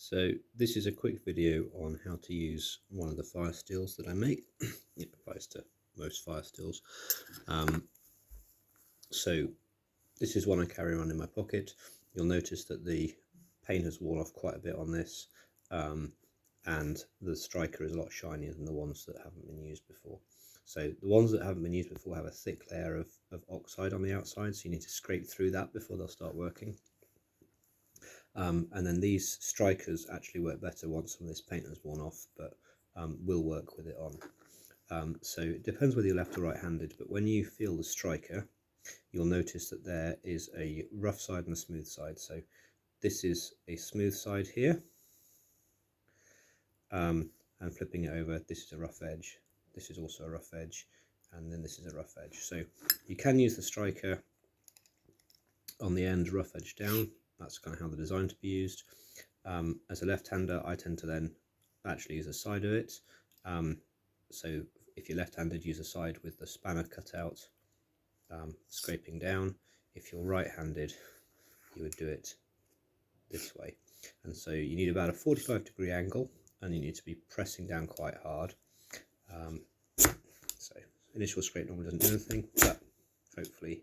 So this is a quick video on how to use one of the fire steels that I make. It applies to most fire steels. So this is one I carry around in my pocket. You'll notice that the paint has worn off quite a bit on this, and the striker is a lot shinier than the ones that haven't been used before. So the ones that haven't been used before have a thick layer of oxide on the outside, so you need to scrape through that before they'll start working. And then these strikers actually work better once some of this paint has worn off, but will work with it on. So it depends whether you're left or right-handed, but when you feel the striker, you'll notice that there is a rough side and a smooth side. So this is a smooth side here, and flipping it over, this is a rough edge, this is also a rough edge, and then this is a rough edge. So you can use the striker on the end, rough edge down. That's kind of how they're designed to be used. As a left-hander, I tend to then actually use a side of it. So if you're left-handed, use a side with the spanner cut out, scraping down. If you're right-handed, you would do it this way. And so you need about a 45-degree angle, and you need to be pressing down quite hard. So initial scrape normally doesn't do anything, but hopefully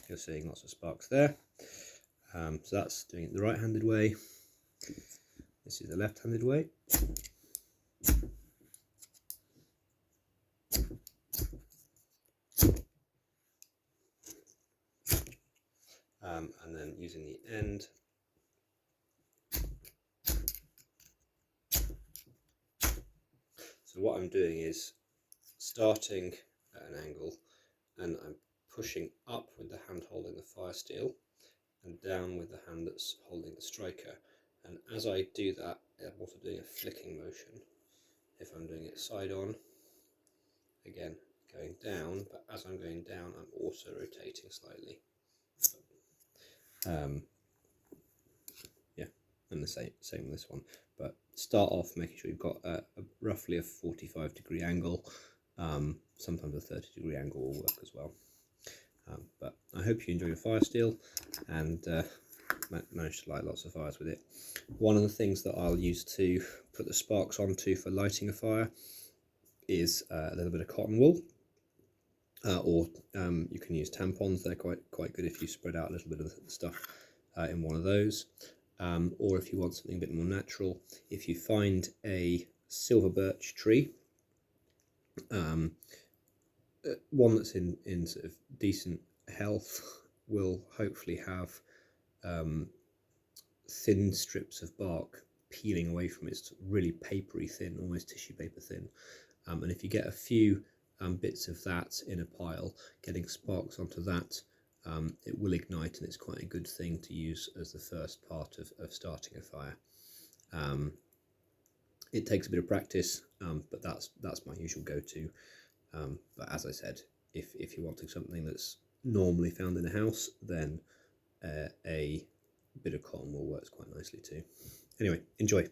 you're seeing lots of sparks there. So that's doing it the right-handed way. This is the left-handed way. And then using the end. So what I'm doing is starting at an angle, and I'm pushing up with the hand holding the fire steel and down with the hand that's holding the striker. And as I do that, I'm also doing a flicking motion. If I'm doing it side on, again going down, but as I'm going down, I'm also rotating slightly. Yeah, and the same with this one. But start off making sure you've got roughly a 45-degree angle. Sometimes a 30-degree angle will work as well. But I hope you enjoy your fire steel and managed to light lots of fires with it. One of the things that I'll use to put the sparks onto for lighting a fire is a little bit of cotton wool, or you can use tampons. They're quite good if you spread out a little bit of the stuff in one of those. Or if you want something a bit more natural, if you find a silver birch tree, one that's in sort of decent health, will hopefully have thin strips of bark peeling away from it. It's really papery thin, almost tissue paper thin. And if you get a few bits of that in a pile, getting sparks onto that, it will ignite, and it's quite a good thing to use as the first part of starting a fire. It takes a bit of practice, but that's my usual go-to. But as I said, if you're wanting something that's normally found in a house, then a bit of cotton wool works quite nicely too. Anyway, enjoy.